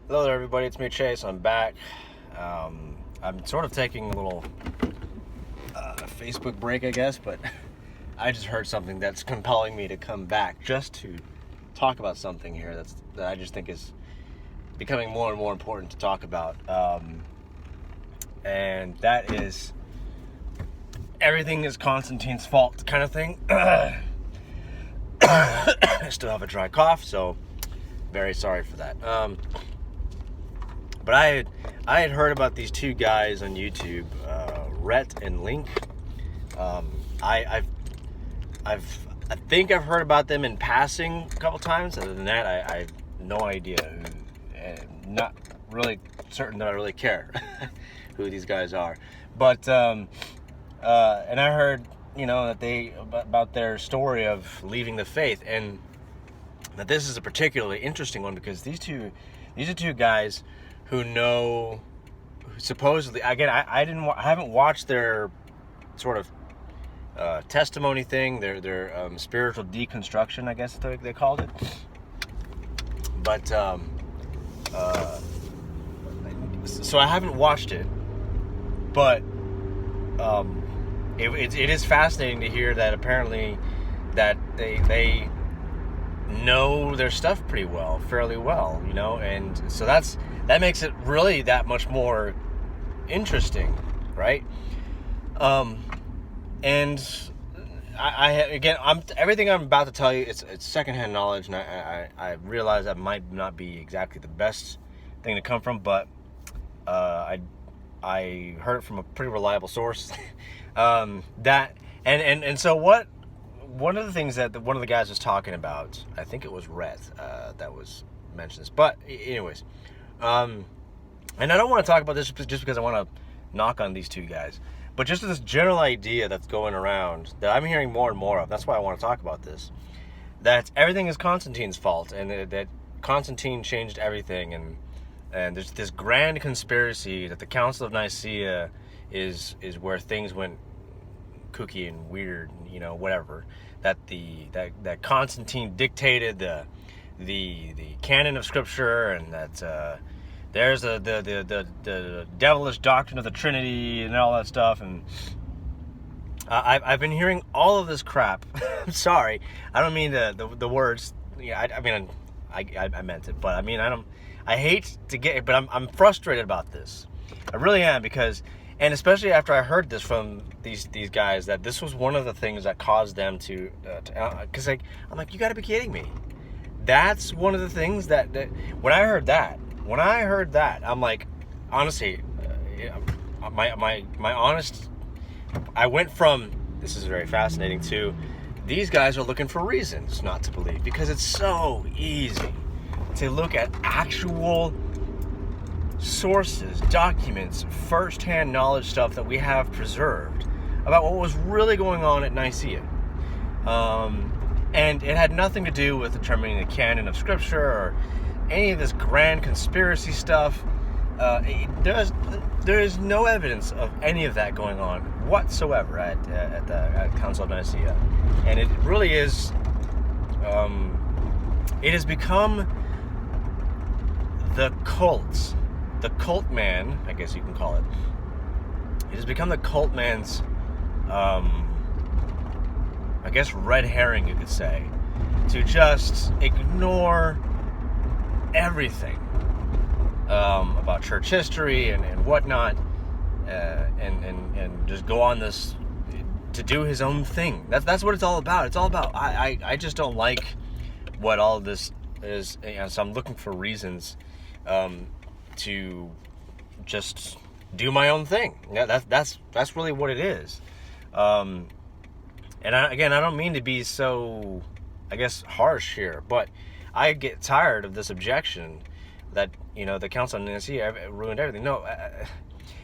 Hello there, everybody. It's me, Chase. I'm back. I'm sort of taking a little Facebook break, I guess, but I just heard something that's compelling me to come back just to talk about something here that I just think is becoming more and more important to talk about. And that is everything is Constantine's fault kind of thing. I still have a dry cough, so very sorry for that. But I had heard about these two guys on YouTube, Rhett and Link. I think I've heard about them in passing a couple times. Other than that, I have no idea. Not really certain that I really care who these guys are. But and I heard, that about their story of leaving the faith, and that this is a particularly interesting one because these are two guys who know, supposedly, again, I haven't watched their sort of testimony thing, their spiritual deconstruction, I guess they called it. But so I haven't watched it, but it is fascinating to hear that apparently that they know their stuff fairly well, and so that makes it really that much more interesting, right? And everything I'm about to tell you, it's secondhand knowledge, and I realize that might not be exactly the best thing to come from, but I heard it from a pretty reliable source. So what? One of the things that one of the guys was talking about, I think it was Rhett that was mentioned this, but anyways, and I don't want to talk about this just because I want to knock on these two guys, but just this general idea that's going around that I'm hearing more and more of. That's why I want to talk about this. That everything is Constantine's fault, and that Constantine changed everything, and there's this grand conspiracy that the Council of Nicaea is where things went kooky and weird, whatever. That Constantine dictated the Canon of Scripture, and that there's the devilish doctrine of the Trinity and all that stuff. And I've been hearing all of this crap. I'm sorry, I don't mean the words. Yeah, I meant it, but I hate to get it, but I'm frustrated about this. I really am, because. And especially after I heard this from these guys, that this was one of the things that caused them to because I'm like, you got to be kidding me. That's one of the things that when I heard that, I'm like, honestly, my honest, I went from, this is very fascinating, to these guys are looking for reasons not to believe, because it's so easy to look at actual sources, documents, first-hand knowledge stuff that we have preserved about what was really going on at Nicaea. And it had nothing to do with determining the Canon of Scripture or any of this grand conspiracy stuff. There is no evidence of any of that going on whatsoever at the Council of Nicaea. And it really is, it has become the cult man, I guess you can call it. It has become the cult man's, I guess, red herring, you could say, to just ignore everything about church history and whatnot, and just go on this to do his own thing. That's what it's all about. It's all about. I just don't like what all of this is. So I'm looking for reasons to just do my own thing. Yeah, that's really what it is. And I don't mean to be so, I guess, harsh here, but I get tired of this objection that the Council of Nicaea ruined everything. No,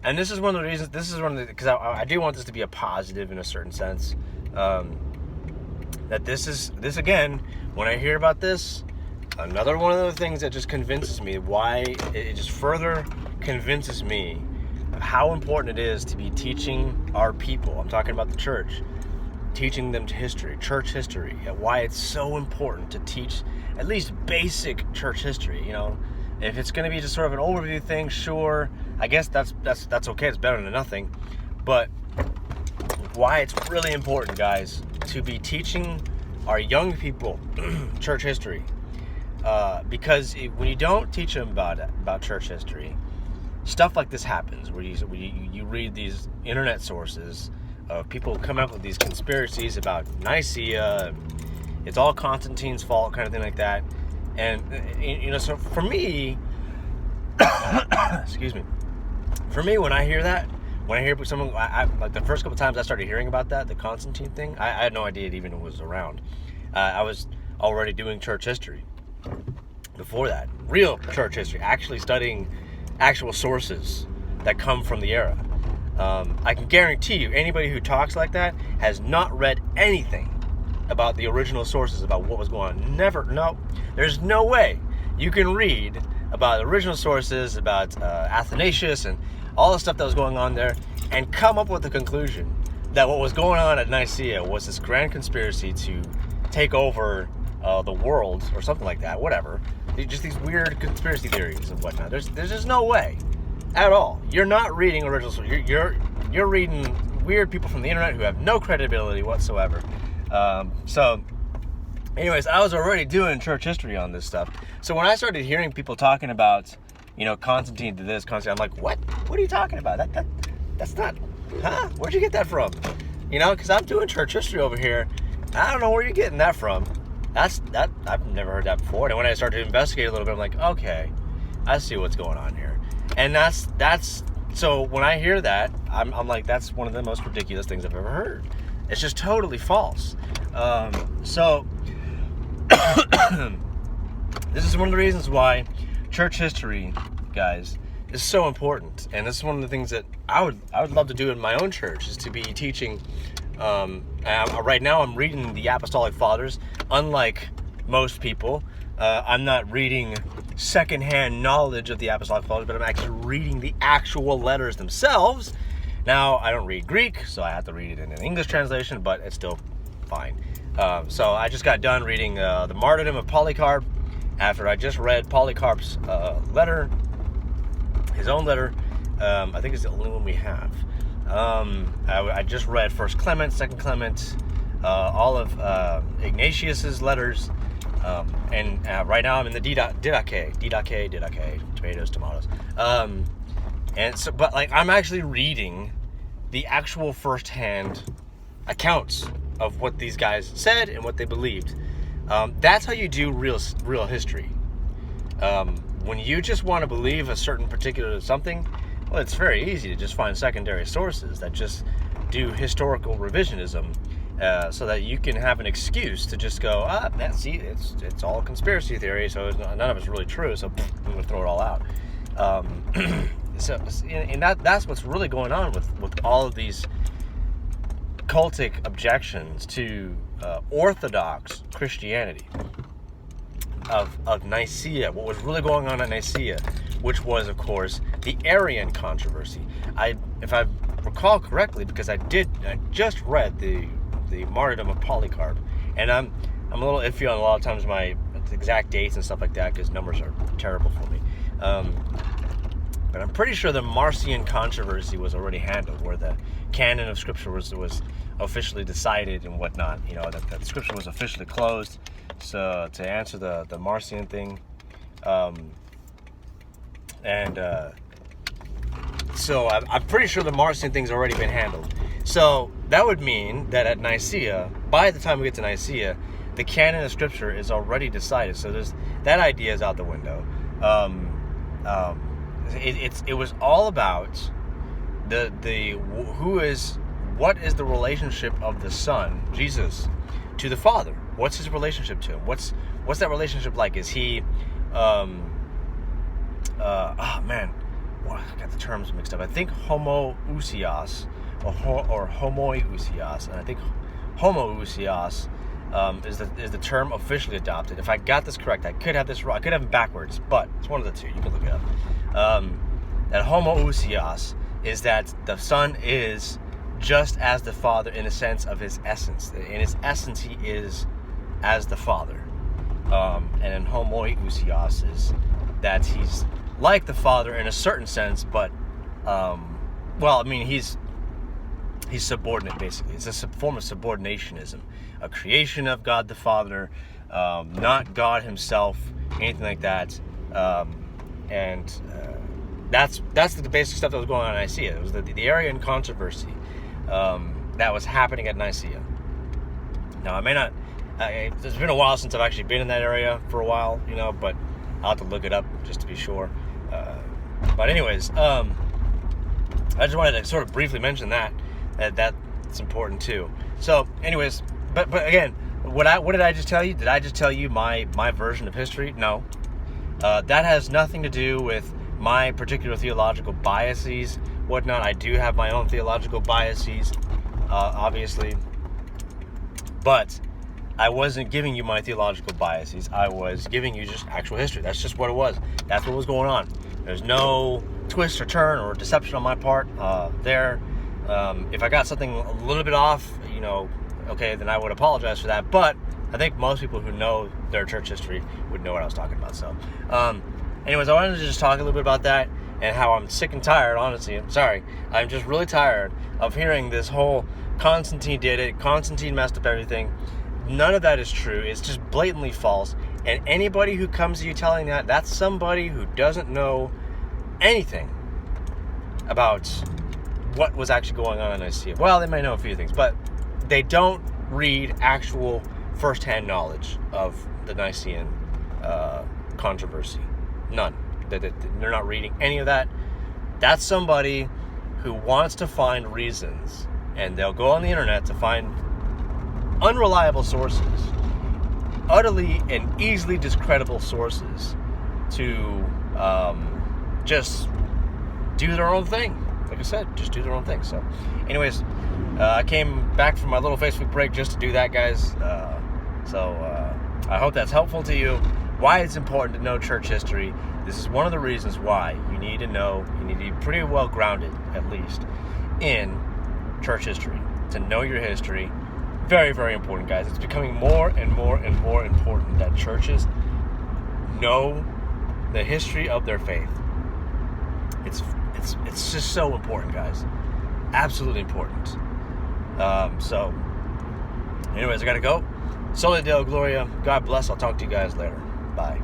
and this is one of the reasons. Because I do want this to be a positive in a certain sense. That this again, when I hear about this. Another one of the things that just convinces me it just further convinces me of how important it is to be teaching our people. I'm talking about the church, teaching them church history, why it's so important to teach at least basic church history. If it's going to be just sort of an overview thing, sure. I guess that's okay. It's better than nothing. But why it's really important, guys, to be teaching our young people church history. Because when you don't teach them about church history, stuff like this happens, where you read these internet sources of people coming up with these conspiracies about Nicaea, it's all Constantine's fault, kind of thing like that. And, so for me, excuse me, for me, when I hear someone, like the first couple times I started hearing about the Constantine thing, I had no idea it even was around. I was already doing church history before that, real church history, actually studying actual sources that come from the era. I can guarantee you, anybody who talks like that has not read anything about the original sources, about what was going on. There's no way you can read about the original sources, about Athanasius and all the stuff that was going on there, and come up with the conclusion that what was going on at Nicaea was this grand conspiracy to take over the world, or something like that, whatever. Just these weird conspiracy theories and whatnot. There's just no way at all. You're not reading original sources. You're reading weird people from the internet who have no credibility whatsoever. So anyways, I was already doing church history on this stuff. So when I started hearing people talking about, Constantine did this, Constantine, I'm like, what? What are you talking about? That's not, huh? Where'd you get that from? Because I'm doing church history over here. I don't know where you're getting that from. I've never heard that before. And when I started to investigate a little bit, I'm like, okay, I see what's going on here. And so when I hear that, I'm like, that's one of the most ridiculous things I've ever heard. It's just totally false. So this is one of the reasons why church history, guys, is so important. And this is one of the things that I would love to do in my own church, is to be teaching. Right now I'm reading the Apostolic Fathers. Unlike most people, I'm not reading secondhand knowledge of the Apostolic Fathers, but I'm actually reading the actual letters themselves. Now, I don't read Greek, so I have to read it in an English translation, but it's still fine. So I just got done reading the Martyrdom of Polycarp, after I just read Polycarp's letter, his own letter. I think it's the only one we have. I just read First Clement, Second Clement, all of Ignatius's letters, and right now I'm in the Didache, tomatoes. And so, but I'm actually reading the actual first-hand accounts of what these guys said and what they believed. That's how you do real history. When you just want to believe a certain particular something, well, it's very easy to just find secondary sources that just do historical revisionism, so that you can have an excuse to just go, see, it's all conspiracy theory, so none of it's really true, so I'm going to throw it all out. And that's what's really going on with all of these cultic objections to Orthodox Christianity of Nicaea. What was really going on at Nicaea, which was, of course, the Arian controversy. If I recall correctly, because I just read the Martyrdom of Polycarp, and I'm a little iffy on a lot of times my exact dates and stuff like that, because numbers are terrible for me. But I'm pretty sure the Marcion controversy was already handled, where the Canon of Scripture was officially decided and whatnot. That Scripture was officially closed. So to answer the Marcion thing, so I'm pretty sure the Marcion thing's already been handled. So that would mean that at Nicaea, by the time we get to Nicaea, the Canon of Scripture is already decided. So that idea is out the window. It was all about what is the relationship of the Son, Jesus, to the Father? What's his relationship to him? What's that relationship like? Is he I got the terms mixed up. I think homoousios or homoiousios, and I think homoousios is the term officially adopted. If I got this correct, I could have this wrong. I could have it backwards, but it's one of the two. You can look it up. That homoousios is that the Son is just as the Father in the sense of his essence. In his essence, he is as the Father. And then homoiousios is that he's like the Father in a certain sense, but he's subordinate, basically. It's a form of subordinationism, a creation of God the Father, not God himself, anything like that. That's the basic stuff that was going on in Nicaea. It was the Arian controversy that was happening at Nicaea. Now, I may not... it's been a while since I've actually been in that area for a while, but I'll have to look it up just to be sure. But anyways, I just wanted to sort of briefly mention that's important too. So, anyways, but again, what did I just tell you? Did I just tell you my version of history? No. That has nothing to do with my particular theological biases, whatnot. I do have my own theological biases, obviously, but I wasn't giving you my theological biases. I was giving you just actual history. That's just what it was. That's what was going on. There's no twist or turn or deception on my part there. If I got something a little bit off, okay, then I would apologize for that. But I think most people who know their church history would know what I was talking about. So, anyways, I wanted to just talk a little bit about that and how I'm sick and tired, honestly. I'm just really tired of hearing this whole Constantine did it, Constantine messed up everything. None of that is true. It's just blatantly false. And anybody who comes to you telling that, that's somebody who doesn't know anything about what was actually going on in Nicaea. Well, they might know a few things, but they don't read actual first-hand knowledge of the Nicene controversy. None. They're not reading any of that. That's somebody who wants to find reasons, and they'll go on the internet to find unreliable sources, utterly and easily discreditable sources, to just do their own thing. Like I said, just do their own thing. So, anyways, I came back from my little Facebook break just to do that, guys. I hope that's helpful to you. Why it's important to know church history. This is one of the reasons why you need to be pretty well grounded, at least, in church history. To know your history. Very, very important, guys. It's becoming more and more and more important that churches know the history of their faith. It's just so important, guys. Absolutely important. So, anyways, I gotta go. Soli Deo Gloria. God bless. I'll talk to you guys later. Bye.